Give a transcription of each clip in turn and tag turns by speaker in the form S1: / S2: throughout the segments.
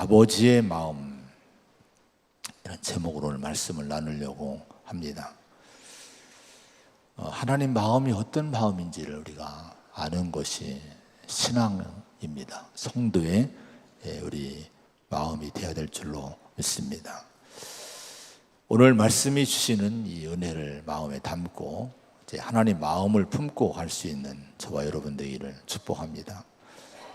S1: 아버지의 마음, 이런 제목으로 오늘 말씀을 나누려고 합니다. 하나님 마음이 어떤 마음인지를 우리가 아는 것이 신앙입니다. 성도의 우리 마음이 되어야 될 줄로 믿습니다. 오늘 말씀이 주시는 이 은혜를 마음에 담고 이제 하나님 마음을 품고 갈 수 있는 저와 여러분 되기를 축복합니다.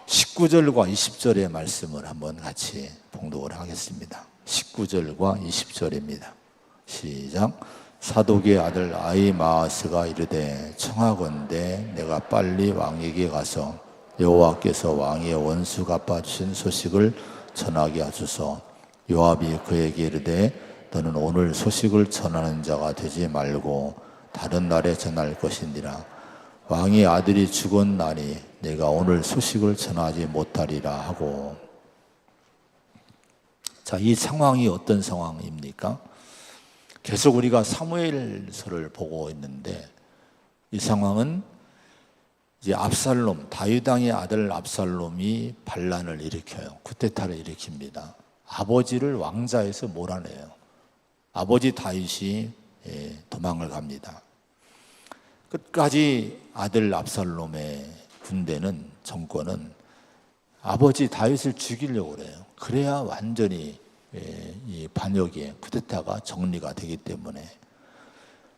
S1: 19절과 20절의 말씀을 한번 같이 봉독을 하겠습니다. 19절과 20절입니다. 시작. 사독의 아들 아히마아스가 이르되 청하건대 내가 빨리 왕에게 가서 여호와께서 왕의 원수 갚아주신 소식을 전하게 하소서. 요압이 그에게 이르되 너는 오늘 소식을 전하는 자가 되지 말고 다른 날에 전할 것이니라. 왕의 아들이 죽었나니 내가 오늘 소식을 전하지 못하리라 하고. 자, 이 상황이 어떤 상황입니까? 계속 우리가 사무엘서를 보고 있는데 이 상황은 이제 압살롬, 다윗 왕의 아들 압살롬이 반란을 일으켜요. 쿠데타를 일으킵니다. 아버지를 왕자에서 몰아내요. 아버지 다윗이 도망을 갑니다. 끝까지 아들 압살롬의 군대는, 정권은 아버지 다윗을 죽이려고 그래요. 그래야 완전히 이 반역의 쿠데타가 정리가 되기 때문에.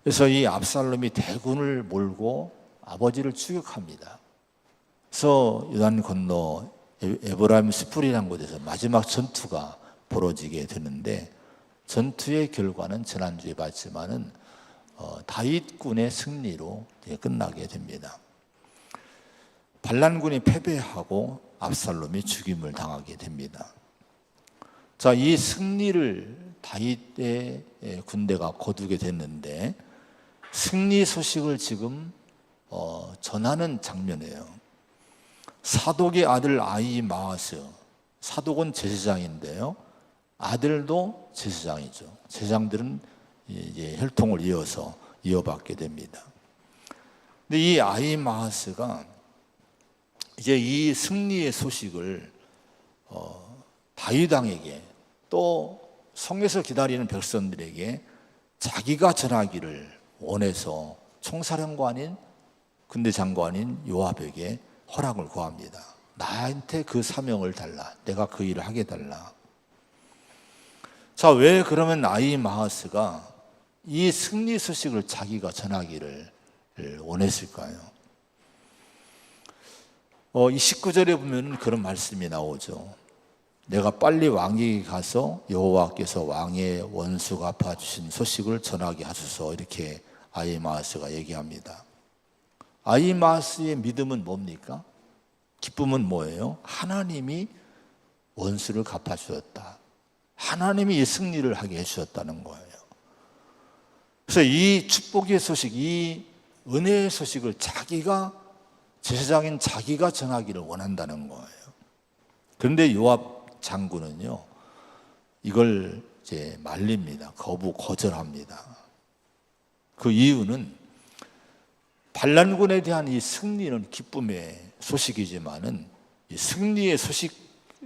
S1: 그래서 이 압살롬이 대군을 몰고 아버지를 추격합니다. 그래서 요단 건너 에브라임 스풀이라는 곳에서 마지막 전투가 벌어지게 되는데, 전투의 결과는 지난주에 봤지만은 다윗군의 승리로 끝나게 됩니다. 반란군이 패배하고 압살롬이 죽임을 당하게 됩니다. 자, 이 승리를 다윗의 군대가 거두게 됐는데 승리 소식을 지금 전하는 장면이에요. 사독의 아들 아히마아스, 사독은 제사장인데요, 아들도 제사장이죠. 제사장들은 이제 혈통을 이어받게 됩니다. 근데 이 아히마아스가 이제 이 승리의 소식을 다윗 왕에게, 또 성에서 기다리는 백성들에게 자기가 전하기를 원해서 총사령관인, 군대 장관인 요압에게 허락을 구합니다. 나한테 그 사명을 달라, 내가 그 일을 하게 달라. 자, 왜 그러면 아히마아스가 이 승리 소식을 자기가 전하기를 원했을까요? 이 19절에 보면 그런 말씀이 나오죠. 내가 빨리 왕에게 가서 여호와께서 왕의 원수 갚아주신 소식을 전하게 하소서, 이렇게 아히마아스가 얘기합니다. 아히마아스의 믿음은 뭡니까? 기쁨은 뭐예요? 하나님이 원수를 갚아주셨다, 하나님이 이 승리를 하게 해주셨다는 거예요. 그래서 이 축복의 소식, 이 은혜의 소식을 자기가, 제사장인 자기가 전하기를 원한다는 거예요. 그런데 요압 장군은요, 이걸 이제 말립니다. 거절합니다. 그 이유는 반란군에 대한 이 승리는 기쁨의 소식이지만은 이 승리의 소식,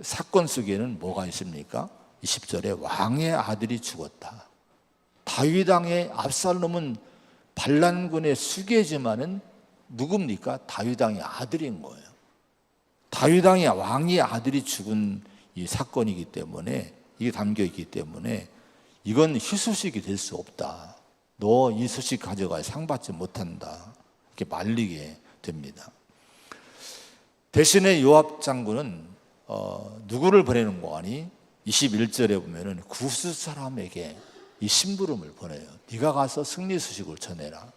S1: 사건 속에는 뭐가 있습니까? 20절에 왕의 아들이 죽었다. 다윗 왕의 압살롬은 반란군의 수괴지만은 누굽니까? 다윗 왕의 아들인 거예요. 다윗 왕의 왕의 아들이 죽은 이 사건이기 때문에, 이게 담겨 있기 때문에 이건 희소식이 될 수 없다. 너 이 소식 가져가 상 받지 못한다, 이렇게 말리게 됩니다. 대신에 요압 장군은 누구를 보내는 거 아니? 21절에 보면은 구스 사람에게 이 심부름을 보내요. 네가 가서 승리 소식을 전해라.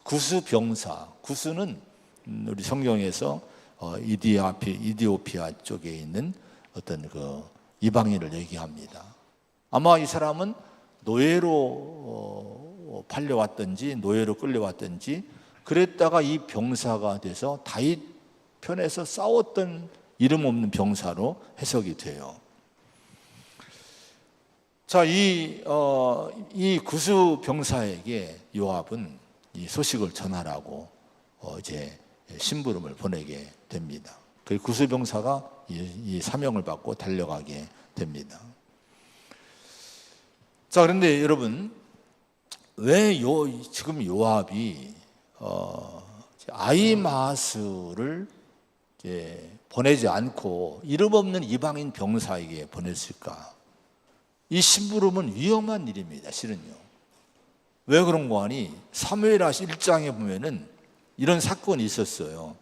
S1: 구스 병사, 구스는 우리 성경에서 이디오피아 쪽에 있는 어떤 그 이방인을 얘기합니다. 아마 이 사람은 노예로 팔려왔든지 노예로 끌려왔든지 그랬다가 이 병사가 돼서 다윗 편에서 싸웠던 이름 없는 병사로 해석이 돼요. 자, 이 구스 병사에게 요압은 이 소식을 전하라고 이제 심부름을 보내게 됩니다. 그 구스 병사가 이 사명을 받고 달려가게 됩니다. 자, 그런데 여러분, 왜 지금 요압이 아히마아스를 보내지 않고 이름 없는 이방인 병사에게 보냈을까? 이 심부름은 위험한 일입니다, 실은요. 왜 그런 거 하니? 사무엘하 1장에 보면은 이런 사건이 있었어요.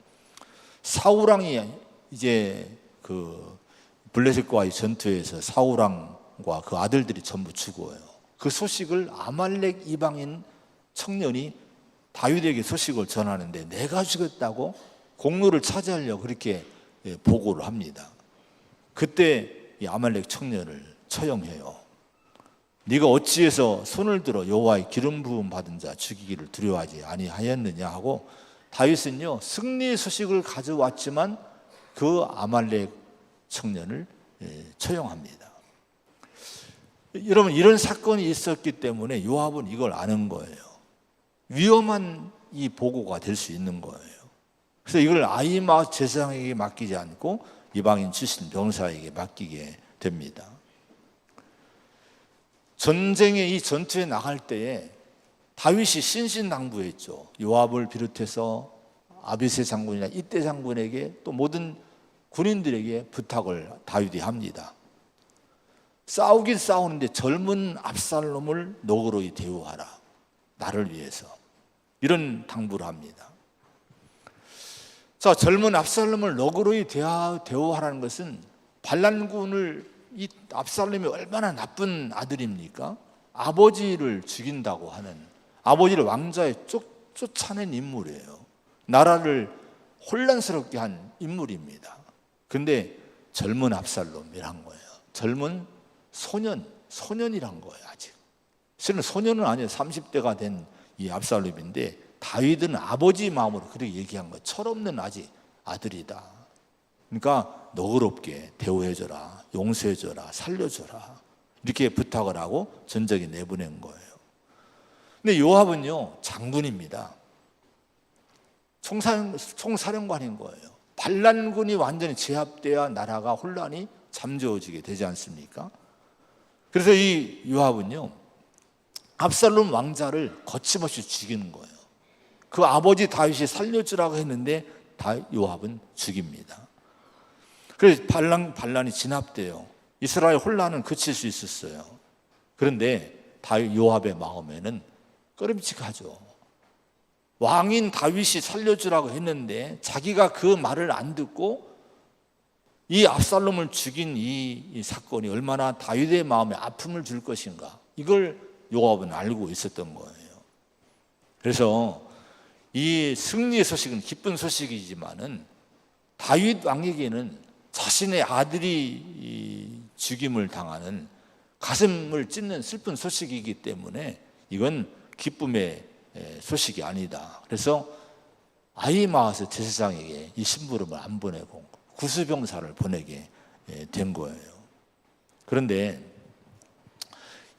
S1: 사울왕이 이제 그 블레셋과의 전투에서 사울왕과 그 아들들이 전부 죽어요. 그 소식을 아말렉 이방인 청년이 다윗에게 소식을 전하는데 내가 죽였다고 공로를 차지하려고 그렇게 보고를 합니다. 그때 이 아말렉 청년을 처형해요. 네가 어찌해서 손을 들어 여호와의 기름 부음 받은 자 죽이기를 두려워하지 아니하였느냐 하고 다윗은요 승리의 소식을 가져왔지만 그 아말렉 청년을 처형합니다. 여러분, 이런 사건이 있었기 때문에 요압은 이걸 아는 거예요. 위험한 이 보고가 될 수 있는 거예요. 그래서 이걸 아히마아스 제사장에게 맡기지 않고 이방인 출신 병사에게 맡기게 됩니다. 전쟁의 이 전투에 나갈 때에 다윗이 신신당부했죠. 요압을 비롯해서 아비새 장군이나 이때 장군에게 또 모든 군인들에게 부탁을 다윗이 합니다. 싸우긴 싸우는데 젊은 압살롬을 너그러이 대우하라. 나를 위해서. 이런 당부를 합니다. 자, 젊은 압살롬을 너그러이 대우하라는 것은 발란군을 이 압살롬이 얼마나 나쁜 아들입니까? 아버지를 죽인다고 하는, 아버지를 왕좌에 쫓아낸 인물이에요. 나라를 혼란스럽게 한 인물입니다. 근데 젊은 압살롬이란 거예요. 젊은 소년이란 거예요. 아직 실은 소년은 아니에요. 30대가 된 이 압살롬인데 다윗은 아버지 마음으로 그렇게 얘기한 거예요. 철없는 아직 아들이다. 그러니까 너그럽게 대우해줘라, 용서해줘라, 살려줘라, 이렇게 부탁을 하고 전적에 내보낸 거예요. 근데 요압은요 장군입니다. 총사령관인 거예요. 반란군이 완전히 제압돼야 나라가 혼란이 잠재워지게 되지 않습니까? 그래서 이 요압은요 압살롬 왕자를 거침없이 죽이는 거예요. 그 아버지 다윗이 살려주라고 했는데 요압은 죽입니다. 그래서 반란이 진압돼요. 이스라엘 혼란은 그칠 수 있었어요. 그런데 요압의 마음에는 꺼림칙하죠. 왕인 다윗이 살려주라고 했는데 자기가 그 말을 안 듣고 이 압살롬을 죽인 이 사건이 얼마나 다윗의 마음에 아픔을 줄 것인가, 이걸 요압은 알고 있었던 거예요. 그래서 이 승리의 소식은 기쁜 소식이지만은 다윗 왕에게는 자신의 아들이 죽임을 당하는 가슴을 찢는 슬픈 소식이기 때문에 이건 기쁨의 소식이 아니다. 그래서 아히마아스 제사장에게 이 심부름을 안 보내고 구수병사를 보내게 된 거예요. 그런데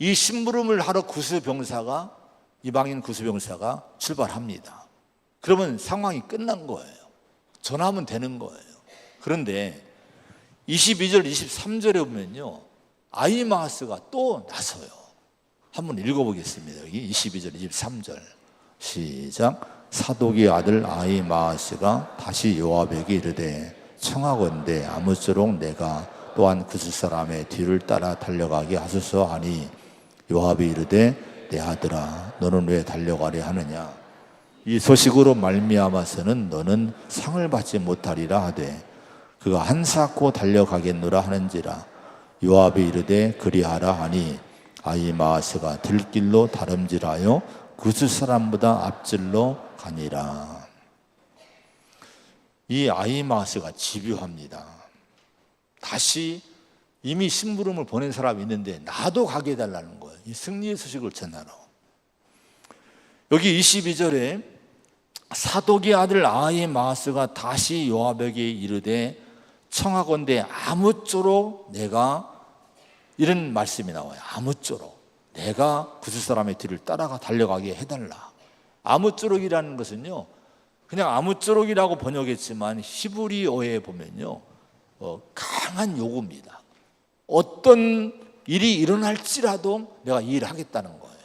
S1: 이 심부름을 하러 이방인 구수병사가 출발합니다. 그러면 상황이 끝난 거예요. 전하면 되는 거예요. 그런데 22절, 23절에 보면요 아히마아스가 또 나서요. 한번 읽어보겠습니다. 여기 22절, 23절 시작. 사독의 아들 아히마아스가 다시 요압에게 이르되 청하건대 아무쪼록 내가 또한 구스 사람의 뒤를 따라 달려가게 하소서 하니 요압이 이르되 내 아들아 너는 왜 달려가려 하느냐, 이 소식으로 말미암아서는 너는 상을 받지 못하리라 하되 그가 한사코 달려가겠노라 하는지라. 요압이 이르되 그리하라 하니 아히마아스가 들길로 다름질하여 구스 사람보다 앞질러 가니라. 이 아히마아스가 집요합니다. 다시 이미 심부름을 보낸 사람이 있는데 나도 가게 해달라는 거예요. 이 승리의 소식을 전하러. 여기 22절에 사독의 아들 아히마아스가 다시 요압에게 이르되 청하건대 아무쪼록 내가, 이런 말씀이 나와요. 아무쪼록 내가 구스 사람의 뒤를 따라가 달려가게 해달라. 아무쪼록이라는 것은요 그냥 아무쪼록이라고 번역했지만 히브리어에 보면요 강한 요구입니다. 어떤 일이 일어날지라도 내가 이 일을 하겠다는 거예요.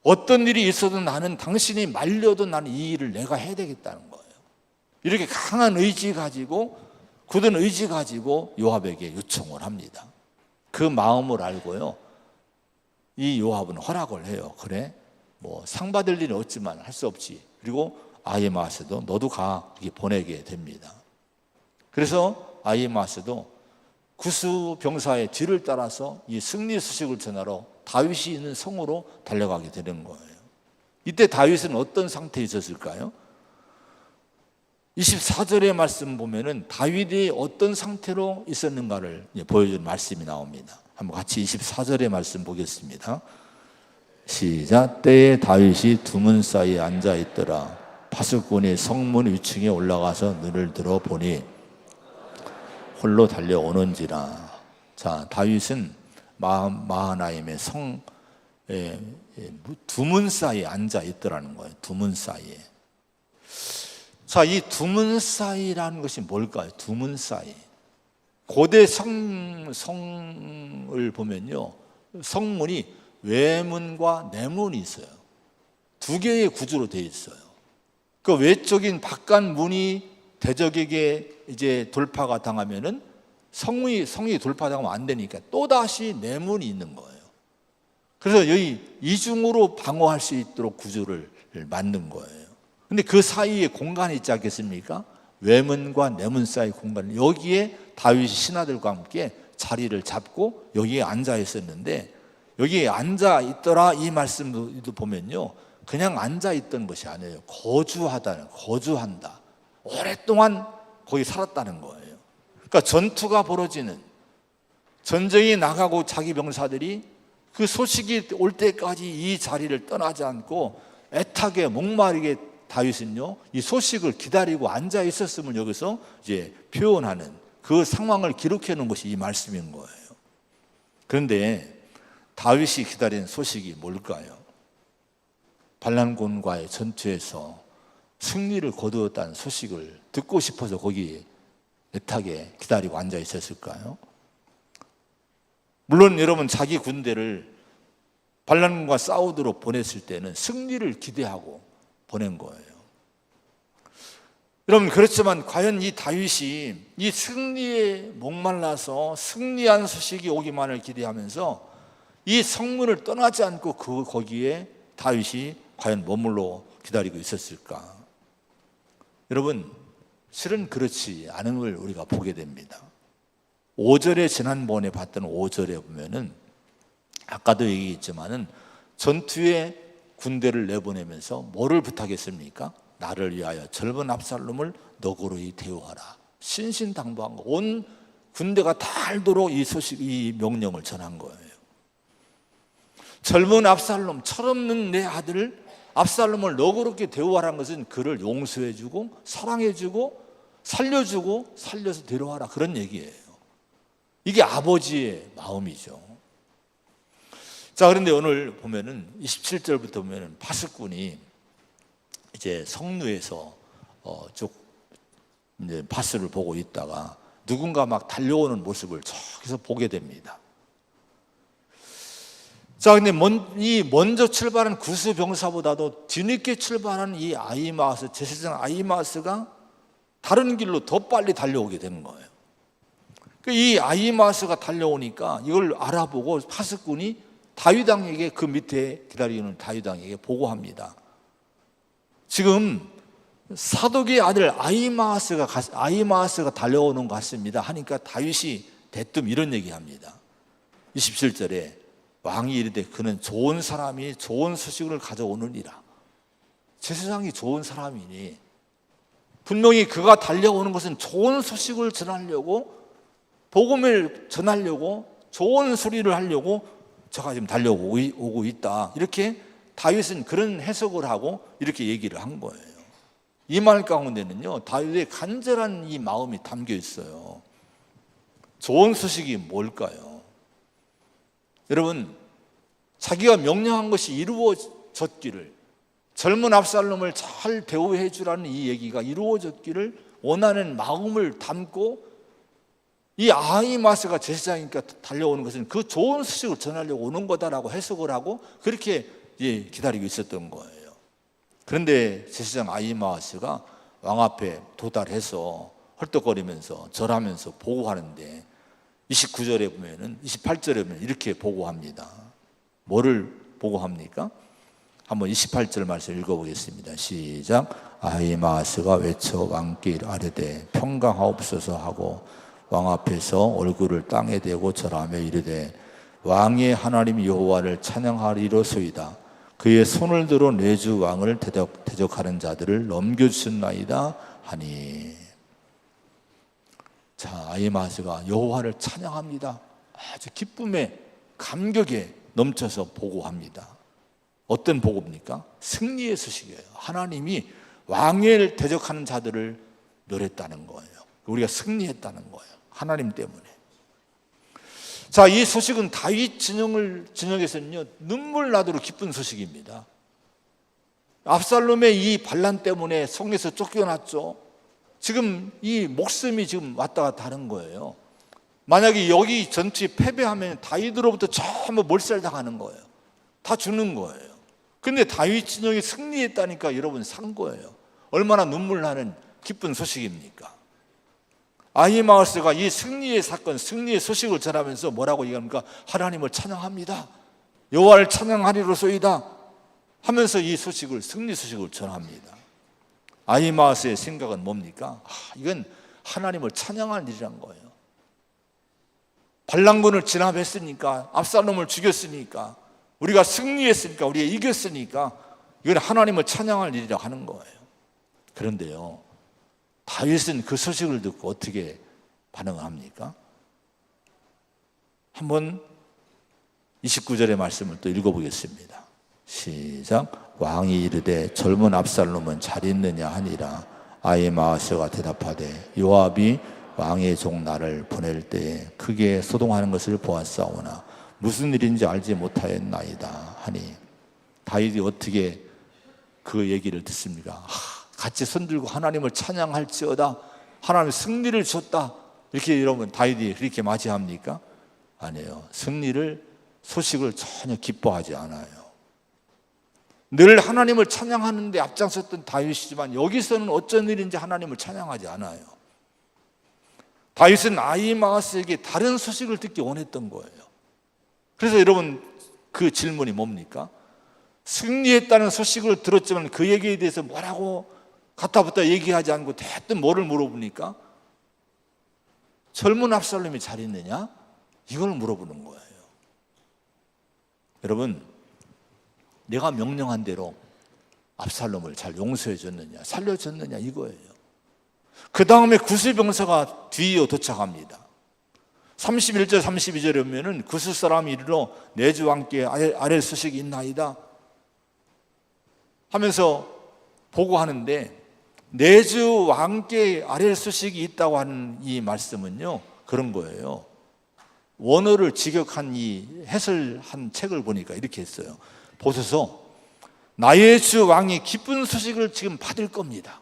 S1: 어떤 일이 있어도 나는 당신이 말려도 나는 이 일을 내가 해야 되겠다는 거예요. 이렇게 강한 의지 가지고, 굳은 의지 가지고 요압에게 요청을 합니다. 그 마음을 알고요, 이 요압은 허락을 해요. 그래, 뭐 상 받을 일은 없지만 할 수 없지. 그리고 아히마아스도 너도 가, 이렇게 보내게 됩니다. 그래서 아히마아스도 구스 병사의 뒤를 따라서 이 승리 소식을 전하러 다윗이 있는 성으로 달려가게 되는 거예요. 이때 다윗은 어떤 상태에 있었을까요? 24절의 말씀 보면은 다윗이 어떤 상태로 있었는가를 보여주는 말씀이 나옵니다. 한번 같이 24절의 말씀 보겠습니다. 시작. 때에 다윗이 두문 사이에 앉아 있더라. 파수꾼이 성문 위층에 올라가서 눈을 들어 보니 홀로 달려오는지라. 자, 다윗은 마하나임의 성 두문 사이에 앉아 있더라는 거예요. 두문 사이에. 자, 이 두문 사이라는 것이 뭘까요? 두문 사이. 고대 성을 보면요, 성문이 외문과 내문이 있어요. 두 개의 구조로 되어 있어요. 그 외적인 바깥 문이 대적에게 이제 돌파가 당하면은 성이 돌파당하면 안 되니까 또 다시 내문이 있는 거예요. 그래서 여기 이중으로 방어할 수 있도록 구조를 만든 거예요. 근데 그 사이에 공간이 있지 않겠습니까? 외문과 내문 사이 공간, 여기에 다윗이 신하들과 함께 자리를 잡고 여기에 앉아 있었는데, 여기에 앉아 있더라 이 말씀도 보면요, 그냥 앉아 있던 것이 아니에요. 거주한다. 오랫동안 거기 살았다는 거예요. 그러니까 전투가 벌어지는, 전쟁이 나가고 자기 병사들이 그 소식이 올 때까지 이 자리를 떠나지 않고 애타게 목마르게 다윗은요, 이 소식을 기다리고 앉아 있었음을 여기서 이제 표현하는, 그 상황을 기록해 놓은 것이 이 말씀인 거예요. 그런데 다윗이 기다린 소식이 뭘까요? 반란군과의 전투에서 승리를 거두었다는 소식을 듣고 싶어서 거기 애타게 기다리고 앉아 있었을까요? 물론 여러분, 자기 군대를 반란군과 싸우도록 보냈을 때는 승리를 기대하고 보낸 거예요. 여러분, 그렇지만 과연 이 다윗이 이 승리에 목말라서 승리한 소식이 오기만을 기대하면서 이 성문을 떠나지 않고 거기에 다윗이 과연 머물러 기다리고 있었을까? 여러분, 실은 그렇지 않은 걸 우리가 보게 됩니다. 5절에 지난번에 봤던 5절에 보면은 아까도 얘기했지만은 전투에 군대를 내보내면서 뭐를 부탁했습니까? 나를 위하여 젊은 압살롬을 너그러이 대우하라. 신신당부한 거, 온 군대가 다 알도록 이 명령을 전한 거예요. 젊은 압살롬, 철없는 내 아들 압살롬을 너그럽게 대우하라는 것은 그를 용서해주고 사랑해주고 살려주고 살려서 데려와라, 그런 얘기예요. 이게 아버지의 마음이죠. 자, 그런데 오늘 보면은 27절부터 보면은 파수꾼이 이제 성루에서 쭉 이제 파수를 보고 있다가 누군가 막 달려오는 모습을 저기서 보게 됩니다. 자, 근데 먼저 출발한 구스 병사보다도 뒤늦게 출발한 이 아히마아스, 제사장 아히마아스가 다른 길로 더 빨리 달려오게 되는 거예요. 이 아히마아스가 달려오니까 이걸 알아보고 파수꾼이 다윗 왕에게, 그 밑에 기다리는 다윗 왕에게 보고합니다. 지금 사독의 아들 아히마아스가 달려오는 것 같습니다 하니까 다윗이 대뜸 이런 얘기합니다. 27절에 왕이 이르되 그는 좋은 사람이 좋은 소식을 가져오느니라. 제사장이 좋은 사람이니 분명히 그가 달려오는 것은 좋은 소식을 전하려고, 복음을 전하려고, 좋은 소리를 하려고 저가 지금 달려오고 있다. 이렇게 다윗은 그런 해석을 하고 이렇게 얘기를 한 거예요. 이 말 가운데는요, 다윗의 간절한 이 마음이 담겨 있어요. 좋은 소식이 뭘까요? 여러분, 자기가 명령한 것이 이루어졌기를, 젊은 압살롬을 잘 대우해 주라는 이 얘기가 이루어졌기를 원하는 마음을 담고 이 아히마아스가 제사장이니까 달려오는 것은 그 좋은 소식을 전하려고 오는 거다라고 해석을 하고 그렇게 기다리고 있었던 거예요. 그런데 제사장 아히마아스가 왕 앞에 도달해서 헐떡거리면서 절하면서 보고하는데 29절에 보면은 28절에 보면 이렇게 보고합니다. 뭐를 보고합니까? 한번 28절 말씀 읽어보겠습니다. 시작. 아히마아스가 외쳐 왕께 아뢰되 평강하옵소서 하고 왕 앞에서 얼굴을 땅에 대고 절하며 이르되 왕의 하나님 여호와를 찬양하리로소이다. 그의 손을 들어 내 주 왕을 대적하는 자들을 넘겨주셨나이다 하니. 자, 아히마아스가 여호와를 찬양합니다. 아주 기쁨에 감격에 넘쳐서 보고합니다. 어떤 보고입니까? 승리의 소식이에요. 하나님이 왕을 대적하는 자들을 멸했다는 거예요. 우리가 승리했다는 거예요. 하나님 때문에. 자, 이 소식은 다윗 진영에서는요 눈물 나도록 기쁜 소식입니다. 압살롬의 이 반란 때문에 성에서 쫓겨났죠. 지금 이 목숨이 지금 왔다 갔다 하는 거예요. 만약에 여기 전투에 패배하면 다윗으로부터 전부 몰살당하는 거예요. 다 죽는 거예요. 근데 다윗 진영이 승리했다니까 여러분 산 거예요. 얼마나 눈물 나는 기쁜 소식입니까? 아히마아스가 이 승리의 사건, 승리의 소식을 전하면서 뭐라고 얘기합니까? 하나님을 찬양합니다. 여호와를 찬양하리로소이다 하면서 이 소식을, 승리 소식을 전합니다. 아히마아스의 생각은 뭡니까? 이건 하나님을 찬양할 일이란 거예요. 반란군을 진압했으니까, 압살롬을 죽였으니까, 우리가 승리했으니까, 우리가 이겼으니까 이건 하나님을 찬양할 일이라고 하는 거예요. 그런데요, 다윗은 그 소식을 듣고 어떻게 반응을 합니까? 한번 29절의 말씀을 또 읽어보겠습니다. 시작. 왕이 이르되 젊은 압살롬은 잘 있느냐 하니라. 아히마아스가 대답하되 요압이 왕의 종 나를 보낼 때에 크게 소동하는 것을 보았사오나 무슨 일인지 알지 못하였나이다 하니. 다윗이 어떻게 그 얘기를 듣습니까? 같이 손들고 하나님을 찬양할지어다, 하나님 승리를 줬다, 이렇게 여러분 다윗이 그렇게 맞이합니까? 아니에요. 소식을 전혀 기뻐하지 않아요. 늘 하나님을 찬양하는데 앞장섰던 다윗이지만 여기서는 어쩐 일인지 하나님을 찬양하지 않아요. 다윗은 아히마아스에게 다른 소식을 듣기 원했던 거예요. 그래서 여러분 그 질문이 뭡니까? 승리했다는 소식을 들었지만 그 얘기에 대해서 뭐라고 갖다붙다 얘기하지 않고 대뜸 뭐를 물어보니까 젊은 압살롬이 잘 있느냐? 이걸 물어보는 거예요. 여러분, 내가 명령한 대로 압살롬을 잘 용서해 줬느냐, 살려줬느냐 이거예요. 그 다음에 구스병사가 뒤이어 도착합니다. 31절 32절에 보면은 구스 사람이 이르러 내 주 왕께 아랠 소식이 있나이다 하면서 보고하는데, 내 주 왕께 아랠 소식이 있다고 하는 이 말씀은요 그런 거예요. 원어를 직역한 이 해설한 책을 보니까 이렇게 했어요. 보소서, 나의 주 왕이 기쁜 소식을 지금 받을 겁니다.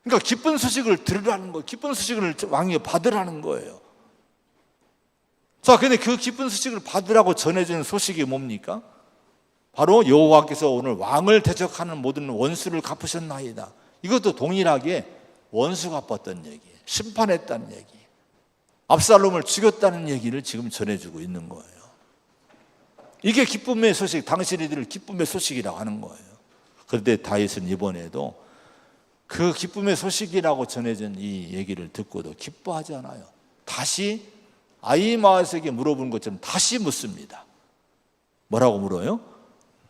S1: 그러니까 기쁜 소식을 들으라는 거예요. 기쁜 소식을 왕이 받으라는 거예요. 자, 근데 그 기쁜 소식을 받으라고 전해주는 소식이 뭡니까? 바로 여호와께서 오늘 왕을 대적하는 모든 원수를 갚으셨나이다. 이것도 동일하게 원수 갚았던 얘기, 심판했다는 얘기, 압살롬을 죽였다는 얘기를 지금 전해주고 있는 거예요. 이게 기쁨의 소식, 당신이 들을 기쁨의 소식이라고 하는 거예요. 그런데 다윗은 이번에도 그 기쁨의 소식이라고 전해진 이 얘기를 듣고도 기뻐하지 않아요. 다시 아히마아스에게 물어본 것처럼 다시 묻습니다. 뭐라고 물어요?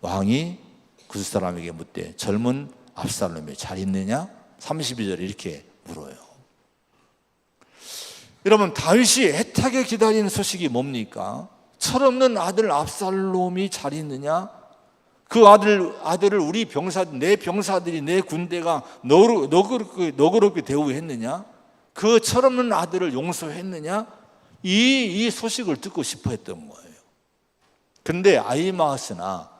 S1: 왕이 구스 사람에게 묻되 젊은 압살롬이 잘 있느냐? 32절에 이렇게 물어요. 여러분, 다윗이 애타게 기다리는 소식이 뭡니까? 철없는 아들 압살롬이 잘 있느냐? 그 아들을 우리 내 병사들이, 내 군대가 너그럽게 대우했느냐? 그 철없는 아들을 용서했느냐? 이 소식을 듣고 싶어 했던 거예요. 그런데 아히마아스나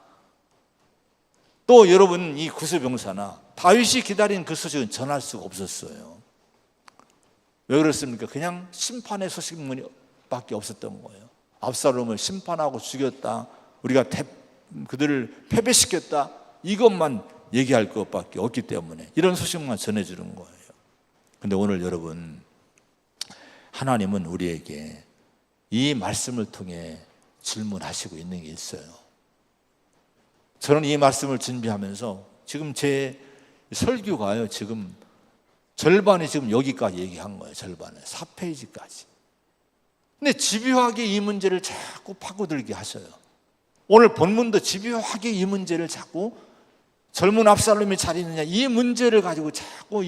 S1: 또 여러분 이 구스 병사나 다윗이 기다린 그 소식은 전할 수가 없었어요. 왜 그렇습니까? 그냥 심판의 소식문이 밖에 없었던 거예요. 압살롬을 심판하고 죽였다, 우리가 그들을 패배시켰다, 이것만 얘기할 것밖에 없기 때문에 이런 소식만 전해주는 거예요. 근데 오늘 여러분, 하나님은 우리에게 이 말씀을 통해 질문하시고 있는 게 있어요. 저는 이 말씀을 준비하면서 지금 제 설교가요, 지금 절반이 지금 여기까지 얘기한 거예요. 절반에 4페이지까지. 근데 집요하게 이 문제를 자꾸 파고들게 하셔요. 오늘 본문도 집요하게 이 문제를 자꾸, 젊은 압살롬이 잘 있느냐, 이 문제를 가지고 자꾸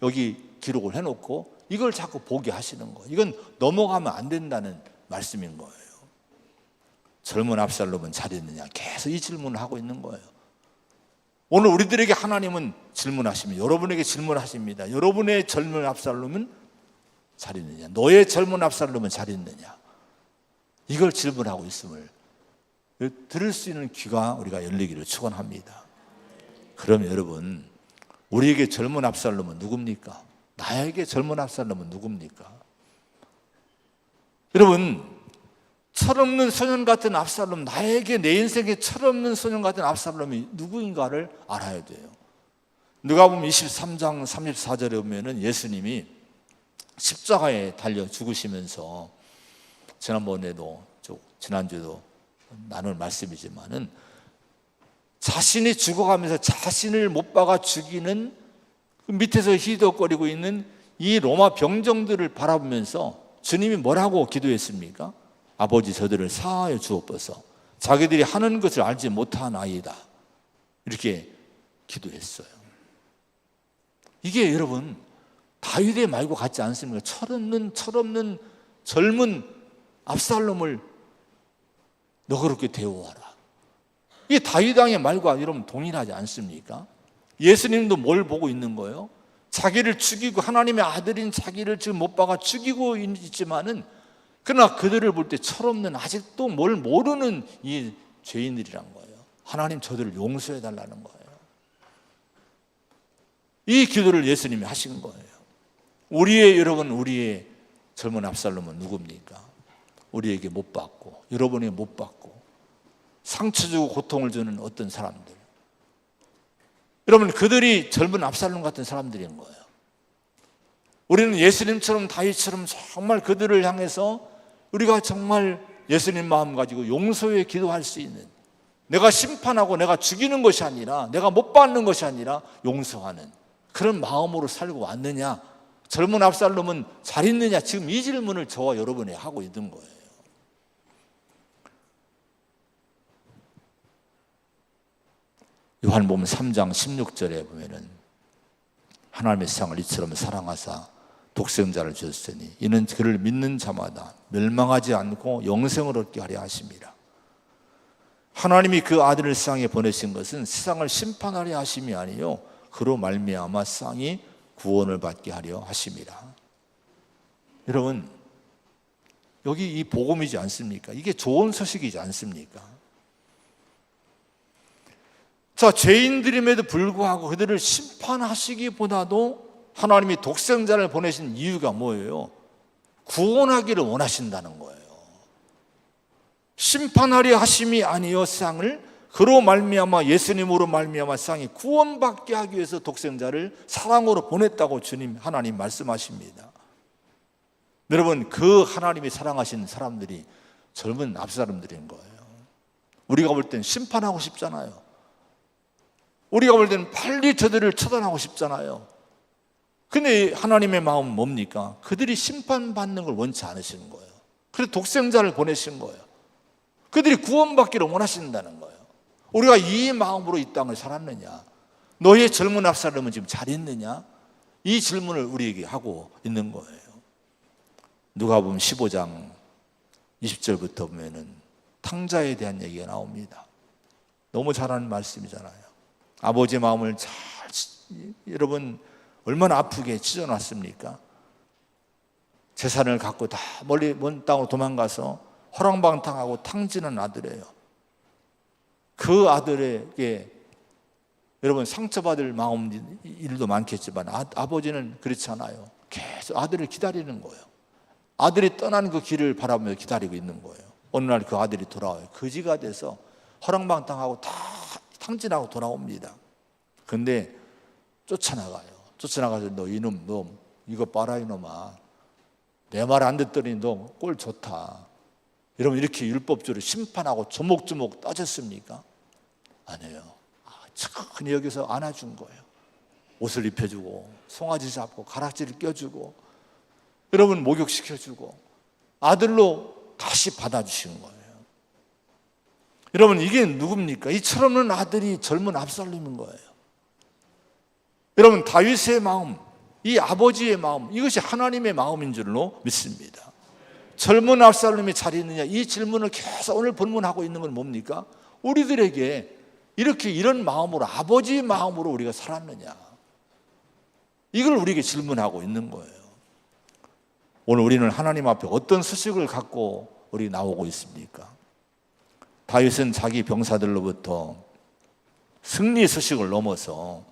S1: 여기 기록을 해놓고 이걸 자꾸 보게 하시는 거예요. 이건 넘어가면 안 된다는 말씀인 거예요. 젊은 압살롬은 잘 있느냐, 계속 이 질문을 하고 있는 거예요. 오늘 우리들에게 하나님은 질문하십니다. 여러분에게 질문하십니다. 여러분의 젊은 압살롬은 잘 있느냐, 너의 젊은 압살롬은 잘 있느냐, 이걸 질문하고 있음을 들을 수 있는 귀가 우리가 열리기를 축원합니다. 그럼 여러분, 우리에게 젊은 압살롬은 누굽니까? 나에게 젊은 압살롬은 누굽니까? 여러분, 철없는 소년 같은 압살롬, 나에게 내 인생에 철없는 소년 같은 압살롬이 누구인가를 알아야 돼요. 누가복음 23장 34절에 보면은 예수님이 십자가에 달려 죽으시면서, 지난주에도 나눌 말씀이지만은, 자신이 죽어가면서 자신을 못 박아 죽이는 밑에서 희덕거리고 있는 이 로마 병정들을 바라보면서 주님이 뭐라고 기도했습니까? 아버지, 저들을 사하여 주옵소서. 자기들이 하는 것을 알지 못하나이다, 이렇게 기도했어요. 이게 여러분 다윗의 말과 같지 않습니까? 철없는 젊은 압살롬을 너그럽게 대우하라. 이게 다윗 왕의 말과 여러분 동일하지 않습니까? 예수님도 뭘 보고 있는 거예요? 자기를 죽이고, 하나님의 아들인 자기를 지금 못 박아 죽이고 있지만은, 그러나 그들을 볼 때 철없는, 아직도 뭘 모르는 이 죄인들이란 거예요. 하나님, 저들을 용서해 달라는 거예요. 이 기도를 예수님이 하신 거예요. 우리의 젊은 압살롬은 누굽니까? 우리에게 못 받고, 여러분에게 못 받고 상처 주고 고통을 주는 어떤 사람들, 여러분, 그들이 젊은 압살롬 같은 사람들인 거예요. 우리는 예수님처럼, 다윗처럼 정말 그들을 향해서 우리가 정말 예수님 마음 가지고 용서에 기도할 수 있는, 내가 심판하고 내가 죽이는 것이 아니라, 내가 못 받는 것이 아니라 용서하는 그런 마음으로 살고 왔느냐, 젊은 압살롬은 잘 있느냐, 지금 이 질문을 저와 여러분이 하고 있는 거예요. 요한복음 3장 16절에 보면은, 하나님의 세상을 이처럼 사랑하사 독생자를 주셨으니 이는 그를 믿는 자마다 멸망하지 않고 영생을 얻게 하려 하심이라. 하나님이 그 아들을 세상에 보내신 것은 세상을 심판하려 하심이 아니요 그로 말미암아 세상이 구원을 받게 하려 하심이라. 여러분, 여기 이 복음이지 않습니까? 이게 좋은 소식이지 않습니까? 자, 죄인들임에도 불구하고 그들을 심판하시기보다도 하나님이 독생자를 보내신 이유가 뭐예요? 구원하기를 원하신다는 거예요. 심판하려 하심이 아니요 세상을, 그로 말미암아, 예수님으로 말미암아 세상이 구원받게 하기 위해서 독생자를 사랑으로 보냈다고 주님 하나님 말씀하십니다. 여러분, 그 하나님이 사랑하신 사람들이 젊은 압살롬들인 거예요. 우리가 볼 땐 심판하고 싶잖아요. 우리가 볼 때는 빨리 저들을 처단하고 싶잖아요. 근데 하나님의 마음은 뭡니까? 그들이 심판받는 걸 원치 않으시는 거예요. 그래서 독생자를 보내신 거예요. 그들이 구원받기를 원하신다는 거예요. 우리가 이 마음으로 이 땅을 살았느냐, 너의 젊은 압살롬은 지금 잘 있느냐, 이 질문을 우리에게 하고 있는 거예요. 누가복음 15장 20절부터 보면은 탕자에 대한 얘기가 나옵니다. 너무 잘 아는 말씀이잖아요. 아버지의 마음을 여러분 얼마나 아프게 찢어놨습니까? 재산을 갖고 다 멀리 먼 땅으로 도망가서 허랑방탕하고 탕진한 아들이에요. 그 아들에게 여러분 상처받을 마음 일도 많겠지만, 아버지는 그렇지 않아요. 계속 아들을 기다리는 거예요. 아들이 떠나는 그 길을 바라보며 기다리고 있는 거예요. 어느 날 그 아들이 돌아와요. 거지가 돼서 허랑방탕하고 다 탕진하고 돌아옵니다. 근데 쫓아나가요. 쫓아나가서 너 이놈 너 이거 봐라 이놈아, 내 말 안 듣더니 너 꼴 좋다. 여러분 이렇게 율법주의를 심판하고 조목조목 따졌습니까? 아니에요. 천천히 여기서 안아준 거예요. 옷을 입혀주고 송아지 잡고 가락지를 껴주고 여러분 목욕시켜주고 아들로 다시 받아주신 거예요. 여러분 이게 누굽니까? 이 철없는 아들이 젊은 압살롬인 거예요. 여러분 다윗의 마음, 이 아버지의 마음, 이것이 하나님의 마음인 줄로 믿습니다. 젊은 압살롬이 잘 있느냐, 이 질문을 계속 오늘 본문하고 있는 건 뭡니까? 우리들에게 이렇게 이런 마음으로, 아버지의 마음으로 우리가 살았느냐, 이걸 우리에게 질문하고 있는 거예요. 오늘 우리는 하나님 앞에 어떤 수식을 갖고 우리 나오고 있습니까? 다윗은 자기 병사들로부터 승리 수식을 넘어서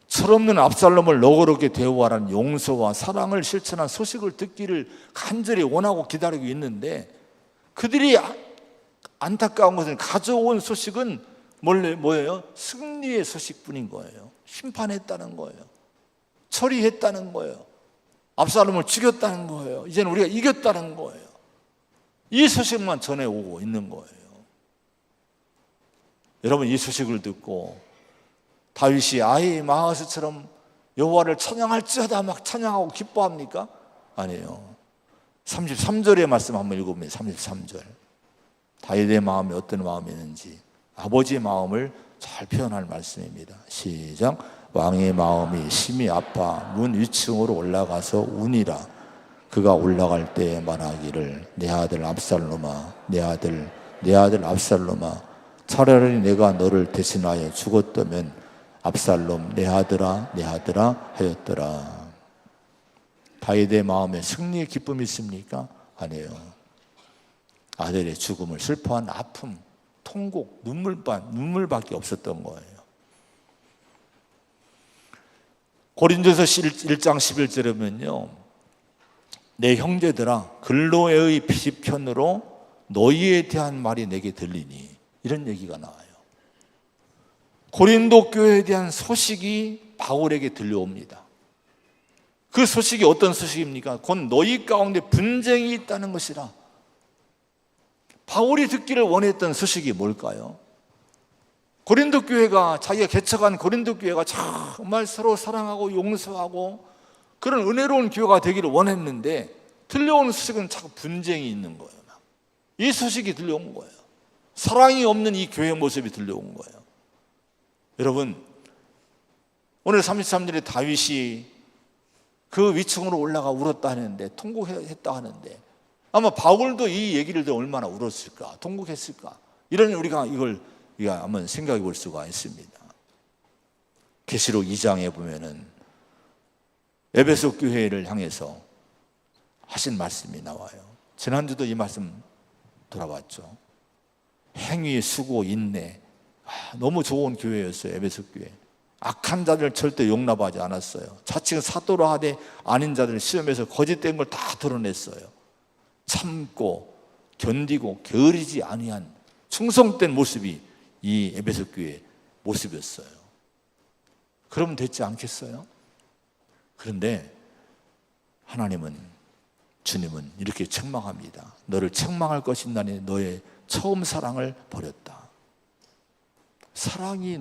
S1: 철없는 압살롬을 너그럽게 대우하라는 용서와 사랑을 실천한 소식을 듣기를 간절히 원하고 기다리고 있는데, 그들이 안타까운 것은 가져온 소식은 뭐예요? 승리의 소식뿐인 거예요. 심판했다는 거예요. 처리했다는 거예요. 압살롬을 죽였다는 거예요. 이제는 우리가 이겼다는 거예요. 이 소식만 전해오고 있는 거예요. 여러분 이 소식을 듣고 다윗이 아이 마하스처럼 여호와를 찬양할지어다 막 찬양하고 기뻐합니까? 아니에요. 33절의 말씀 한번 읽어보면 33절 다윗의 마음이 어떤 마음이었는지 아버지의 마음을 잘 표현할 말씀입니다. 시작. 왕의 마음이 심히 아파 문 위층으로 올라가서 우니라. 그가 올라갈 때 말하기를 내 아들 압살롬아, 내 아들 압살롬아, 차라리 내가 너를 대신하여 죽었다면 압살롬 내 아들아 하였더라. 다윗의 마음에 승리의 기쁨이 있습니까? 아니에요. 아들의 죽음을 슬퍼한 아픔, 통곡, 눈물밖에 없었던 거예요. 고린도서 1장 11절에 보면요, 내 형제들아 글로에의 비편으로 너희에 대한 말이 내게 들리니, 이런 얘기가 나와요. 고린도 교회에 대한 소식이 바울에게 들려옵니다. 그 소식이 어떤 소식입니까? 곧 너희 가운데 분쟁이 있다는 것이라. 바울이 듣기를 원했던 소식이 뭘까요? 고린도 교회가, 자기가 개척한 고린도 교회가 정말 서로 사랑하고 용서하고 그런 은혜로운 교회가 되기를 원했는데 들려오는 소식은 자꾸 분쟁이 있는 거예요. 이 소식이 들려온 거예요. 사랑이 없는 이 교회의 모습이 들려온 거예요. 여러분 오늘 33절에 다윗이 그 위층으로 올라가 울었다 하는데, 통곡했다 하는데, 아마 바울도 이 얘기를 듣고 얼마나 울었을까, 통곡했을까, 이런 우리가 한번 생각해 볼 수가 있습니다. 계시록 2장에 보면은 에베소 교회를 향해서 하신 말씀이 나와요. 지난주도 이 말씀 돌아봤죠. 행위, 수고, 인내, 너무 좋은 교회였어요. 에베소 교회. 악한 자들 절대 용납하지 않았어요. 자칭 사도로 하되 아닌 자들을 시험해서 거짓된 걸 다 드러냈어요. 참고 견디고 게으르지 아니한 충성된 모습이 이 에베소 교회의 모습이었어요. 그러면 됐지 않겠어요? 그런데 주님은 이렇게 책망합니다. 너를 책망할 것인다니 너의 처음 사랑을 버렸다. 사랑이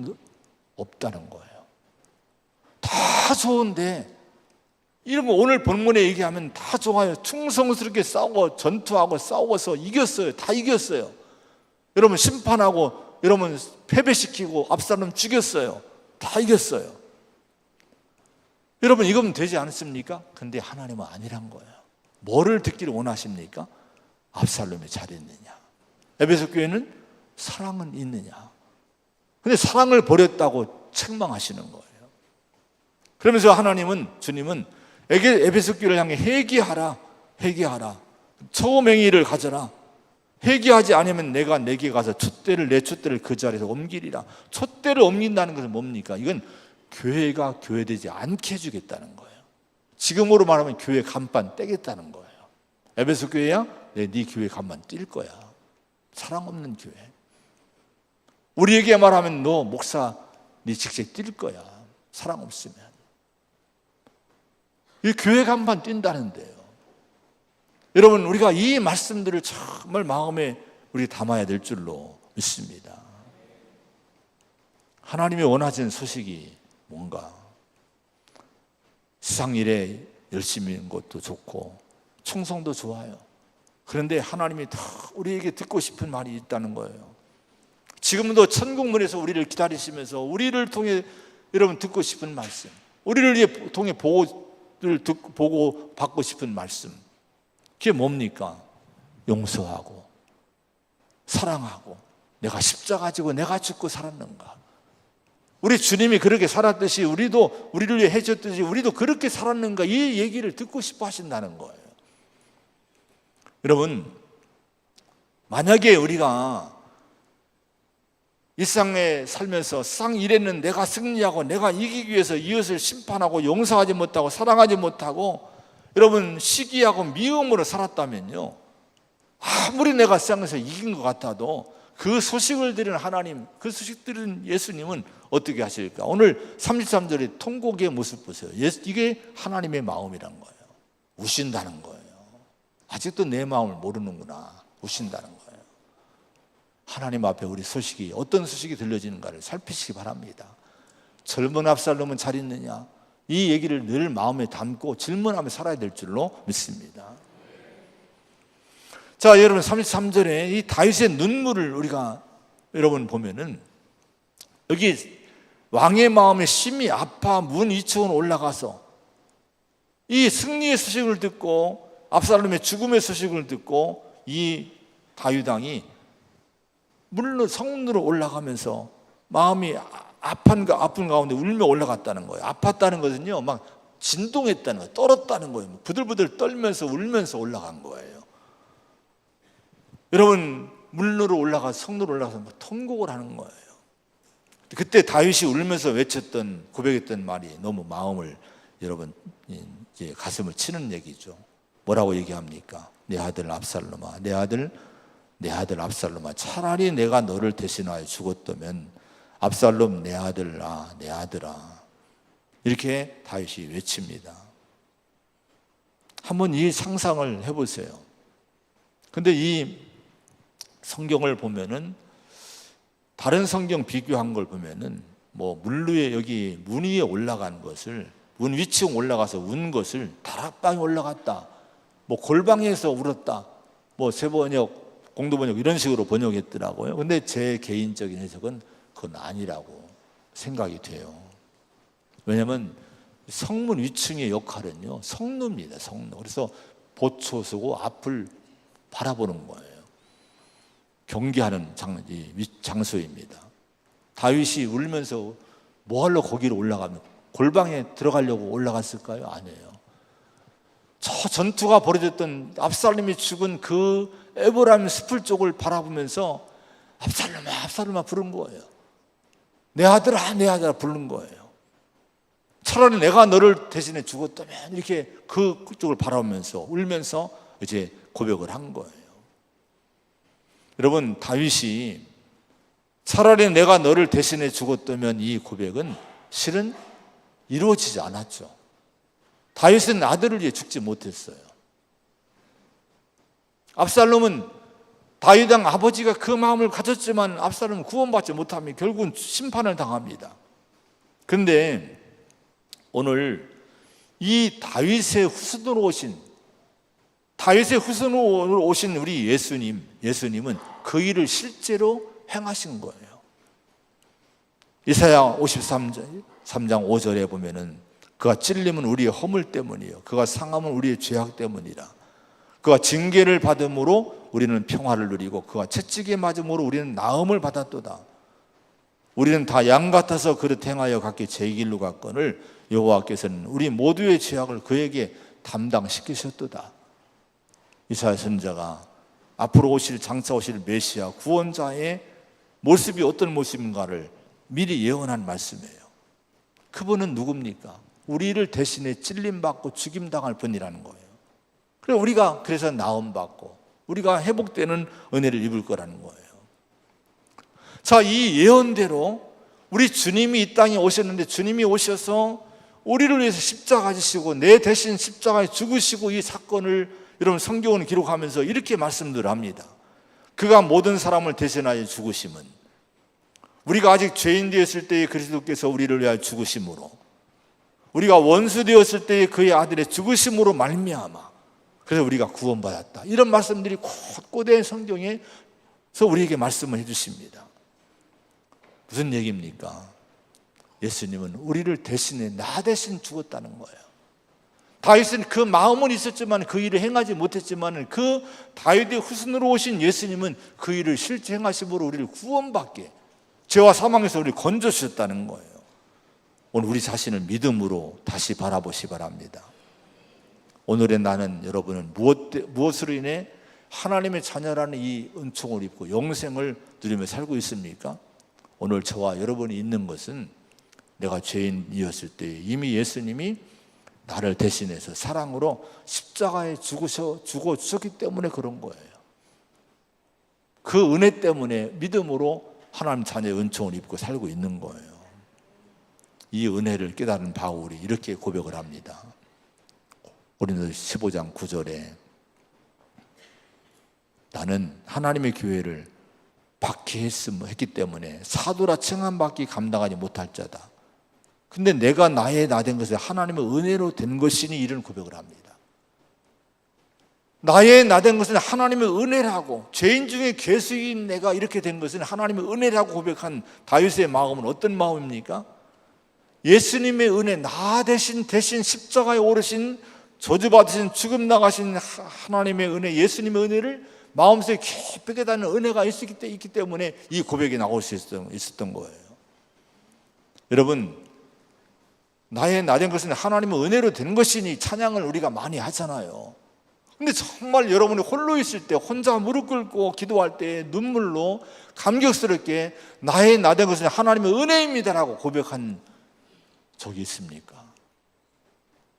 S1: 없다는 거예요. 다 좋은데, 이런 거 오늘 본문에 얘기하면 다 좋아요. 충성스럽게 싸우고 전투하고 싸워서 이겼어요. 다 이겼어요. 여러분 심판하고 여러분 패배시키고 압살롬 죽였어요. 다 이겼어요. 여러분 이거면 되지 않습니까? 근데 하나님은 아니란 거예요. 뭐를 듣기를 원하십니까? 압살롬이 잘했느냐, 에베소 교회는 사랑은 있느냐. 근데 사랑을 버렸다고 책망하시는 거예요. 그러면서 주님은 에베소 교회를 향해 회개하라. 처음행위를 가져라. 회개하지 않으면 내가 내게 가서 내 촛대를 그 자리에서 옮기리라. 촛대를 옮긴다는 것은 뭡니까? 이건 교회가 교회되지 않게 해주겠다는 거예요. 지금으로 말하면 교회 간판 떼겠다는 거예요. 에베소 교회야? 네 교회 간판 뛸 거야. 사랑 없는 교회. 우리에게 말하면 너 목사 네 직책 뛸 거야. 사랑 없으면. 이 교회 간판 뛴다는데요. 여러분, 우리가 이 말씀들을 정말 마음에 우리 담아야 될 줄로 믿습니다. 하나님이 원하시는 소식이 뭔가? 세상 일에 열심히 있는 것도 좋고 충성도 좋아요. 그런데 하나님이 다 우리에게 듣고 싶은 말이 있다는 거예요. 지금도 천국문에서 우리를 기다리시면서 우리를 통해 여러분 듣고 싶은 말씀, 우리를 통해 보고 받고 싶은 말씀, 그게 뭡니까? 용서하고 사랑하고 내가 십자가 지고 내가 죽고 살았는가? 우리 주님이 그렇게 살았듯이 우리도 우리를 위해 해줬듯이 우리도 그렇게 살았는가? 이 얘기를 듣고 싶어 하신다는 거예요. 여러분, 만약에 우리가 일상에 살면서 세상 일에는 내가 승리하고 내가 이기기 위해서 이웃을 심판하고 용서하지 못하고 사랑하지 못하고 여러분 시기하고 미움으로 살았다면요, 아무리 내가 세상에서 이긴 것 같아도 그 소식을 들은 하나님, 그 소식 들은 예수님은 어떻게 하실까? 오늘 33절의 통곡의 모습 보세요. 이게 하나님의 마음이란 거예요. 우신다는 거예요. 아직도 내 마음을 모르는구나. 우신다는 거예요. 하나님 앞에 우리 소식이 어떤 소식이 들려지는가를 살피시기 바랍니다. 젊은 압살롬은 잘 있느냐? 이 얘기를 늘 마음에 담고 질문하며 살아야 될 줄로 믿습니다. 자, 여러분 33절에 이 다윗의 눈물을 우리가 여러분 보면은 여기 왕의 마음에 심히 아파 문 위층으로 올라가서 이 승리의 소식을 듣고 압살롬의 죽음의 소식을 듣고 이 다윗 왕이 물로 성문으로 올라가면서 마음이 아픈 가운데 울며 올라갔다는 거예요. 아팠다는 것은요, 막 진동했다는 거예요. 떨었다는 거예요. 부들부들 떨면서 울면서 올라간 거예요. 여러분, 물로 올라가서 성로로 올라가서 통곡을 하는 거예요. 그때 다윗이 울면서 외쳤던 고백했던 말이 너무 마음을 여러분 이제 가슴을 치는 얘기죠. 뭐라고 얘기합니까? 내 아들 압살롬아, 내 아들 압살롬아, 차라리 내가 너를 대신하여 죽었다면 압살롬 내 아들아, 내 아들아, 이렇게 다윗이 외칩니다. 한번 이 상상을 해보세요. 근데 이 성경을 보면은 다른 성경 비교한 걸 보면은 뭐 물 위에 여기 문 위에 올라간 것을 문 위층 올라가서 운 것을 다락방에 올라갔다, 뭐 골방에서 울었다, 뭐 세번역 공도번역 이런 식으로 번역했더라고요. 근데 제 개인적인 해석은 그건 아니라고 생각이 돼요. 왜냐하면 성문 위층의 역할은요, 성루입니다. 성루. 그래서 보초서고 앞을 바라보는 거예요. 경계하는 장소입니다. 다윗이 울면서 뭐 하러 거기로 올라가면 골방에 들어가려고 올라갔을까요? 아니에요. 저 전투가 벌어졌던 압살롬이 죽은 그 에브라임 숲을 쪽을 바라보면서 압살롬아, 압살롬아 부른 거예요. 내 아들아, 내 아들아 부른 거예요. 차라리 내가 너를 대신에 죽었다면, 이렇게 그쪽을 바라보면서 울면서 이제 고백을 한 거예요. 여러분, 다윗이 차라리 내가 너를 대신해 죽었다면 이 고백은 실은 이루어지지 않았죠. 다윗은 아들을 위해 죽지 못했어요. 압살롬은 다윗 왕 아버지가 그 마음을 가졌지만 압살롬은 구원받지 못하며 결국은 심판을 당합니다. 그런데 오늘 이 다윗의 후손으로 오신 우리 예수님은 그 일을 실제로 행하신 거예요. 이사야 53장 5절에 보면은 그가 찔림은 우리의 허물 때문이요, 그가 상함은 우리의 죄악 때문이라. 그가 징계를 받음으로 우리는 평화를 누리고 그가 채찍에 맞음으로 우리는 나음을 받았도다. 우리는 다 양 같아서 그릇 행하여 각기 제 길로 갔거늘 여호와께서는 우리 모두의 죄악을 그에게 담당시키셨도다. 이사야 선지자가 앞으로 장차 오실 메시아 구원자의 모습이 어떤 모습인가를 미리 예언한 말씀이에요. 그분은 누굽니까? 우리를 대신에 찔림받고 죽임당할 분이라는 거예요. 그래서 우리가 그래서 나음받고 우리가 회복되는 은혜를 입을 거라는 거예요. 자, 이 예언대로 우리 주님이 이 땅에 오셨는데, 주님이 오셔서 우리를 위해서 십자가 지시고 내 대신 십자가에 죽으시고, 이 사건을 여러분 성경은 기록하면서 이렇게 말씀들 합니다. 그가 모든 사람을 대신하여 죽으심은, 우리가 아직 죄인 되었을 때에 그리스도께서 우리를 위하여 죽으심으로, 우리가 원수 되었을 때에 그의 아들의 죽으심으로 말미암아 그래서 우리가 구원받았다. 이런 말씀들이 곳곳에 성경에서 우리에게 말씀을 해주십니다. 무슨 얘기입니까? 예수님은 우리를 대신해 나 대신 죽었다는 거예요. 다윗은 그 마음은 있었지만 그 일을 행하지 못했지만, 그 다윗의 후손으로 오신 예수님은 그 일을 실제 행하심으로 우리를 구원받게, 죄와 사망에서 우리를 건져주셨다는 거예요. 오늘 우리 자신을 믿음으로 다시 바라보시 바랍니다. 오늘의 나는, 여러분은 무엇으로 인해 하나님의 자녀라는 이 은총을 입고 영생을 누리며 살고 있습니까? 오늘 저와 여러분이 있는 것은, 내가 죄인이었을 때 이미 예수님이 나를 대신해서 사랑으로 십자가에 죽어 주셨기 때문에 그런 거예요. 그 은혜 때문에 믿음으로 하나님 자녀의 은총을 입고 살고 있는 거예요. 이 은혜를 깨달은 바울이 이렇게 고백을 합니다. 고린도서 15장 9절에 나는 하나님의 교회를 박해했기 때문에 사도라 칭함받기 감당하지 못할 자다. 근데 내가 나의 나 된 것은 하나님의 은혜로 된 것이니, 이런 고백을 합니다. 나의 나 된 것은 하나님의 은혜라고, 죄인 중에 괴수인 내가 이렇게 된 것은 하나님의 은혜라고 고백한 다윗의 마음은 어떤 마음입니까? 예수님의 은혜, 나 대신 십자가에 오르신, 저주받으신, 죽음 나가신 하나님의 은혜, 예수님의 은혜를 마음속에 깊이 깨닫는 은혜가 있기 때문에 이 고백이 나올 수 있었던 거예요. 여러분, 나의 나 된 것은 하나님의 은혜로 된 것이니 찬양을 우리가 많이 하잖아요. 근데 정말 여러분이 홀로 있을 때, 혼자 무릎 꿇고 기도할 때 눈물로 감격스럽게 나의 나 된 것은 하나님의 은혜입니다라고 고백한 적이 있습니까?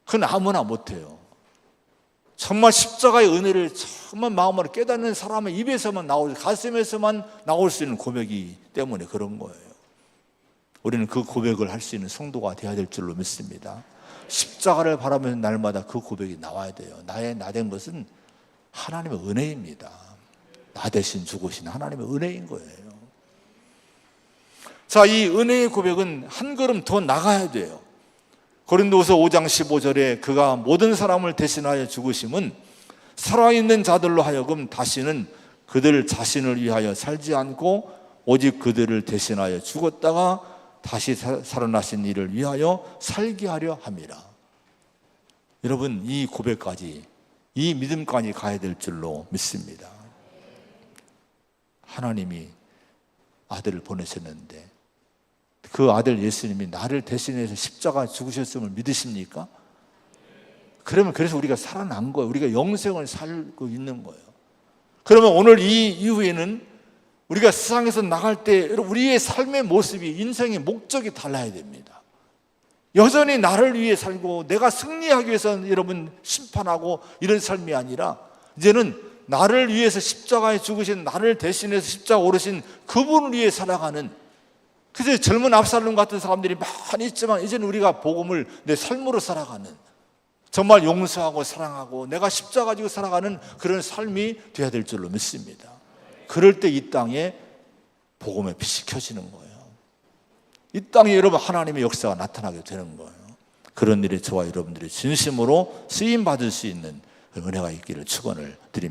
S1: 그건 아무나 못해요. 정말 십자가의 은혜를 정말 마음으로 깨닫는 사람의 입에서만 가슴에서만 나올 수 있는 고백이기 때문에 그런 거예요. 우리는 그 고백을 할 수 있는 성도가 되어야 될 줄로 믿습니다. 십자가를 바라면서 날마다 그 고백이 나와야 돼요. 나의 나 된 것은 하나님의 은혜입니다. 나 대신 죽으신 하나님의 은혜인 거예요. 자, 이 은혜의 고백은 한 걸음 더 나가야 돼요. 고린도후서 5장 15절에 그가 모든 사람을 대신하여 죽으심은 살아있는 자들로 하여금 다시는 그들 자신을 위하여 살지 않고 오직 그들을 대신하여 죽었다가 다시 살아나신 이를 위하여 살게 하려 함이라. 여러분, 이 고백까지, 이 믿음까지 가야 될 줄로 믿습니다. 하나님이 아들을 보내셨는데 그 아들 예수님이 나를 대신해서 십자가 죽으셨음을 믿으십니까? 그러면 그래서 우리가 살아난 거예요. 우리가 영생을 살고 있는 거예요. 그러면 오늘 이 이후에는 우리가 세상에서 나갈 때 우리의 삶의 모습이, 인생의 목적이 달라야 됩니다. 여전히 나를 위해 살고 내가 승리하기 위해서 여러분 심판하고 이런 삶이 아니라, 이제는 나를 위해서 십자가에 죽으신, 나를 대신해서 십자가 오르신 그분을 위해 살아가는, 그래서 젊은 압살롬 같은 사람들이 많이 있지만 이제는 우리가 복음을 내 삶으로 살아가는, 정말 용서하고 사랑하고 내가 십자가 가지고 살아가는 그런 삶이 되어야 될 줄로 믿습니다. 그럴 때 이 땅에 복음의 빛이 켜지는 거예요. 이 땅에 여러분 하나님의 역사가 나타나게 되는 거예요. 그런 일에 저와 여러분들이 진심으로 쓰임 받을 수 있는 은혜가 있기를 축원을 드립니다.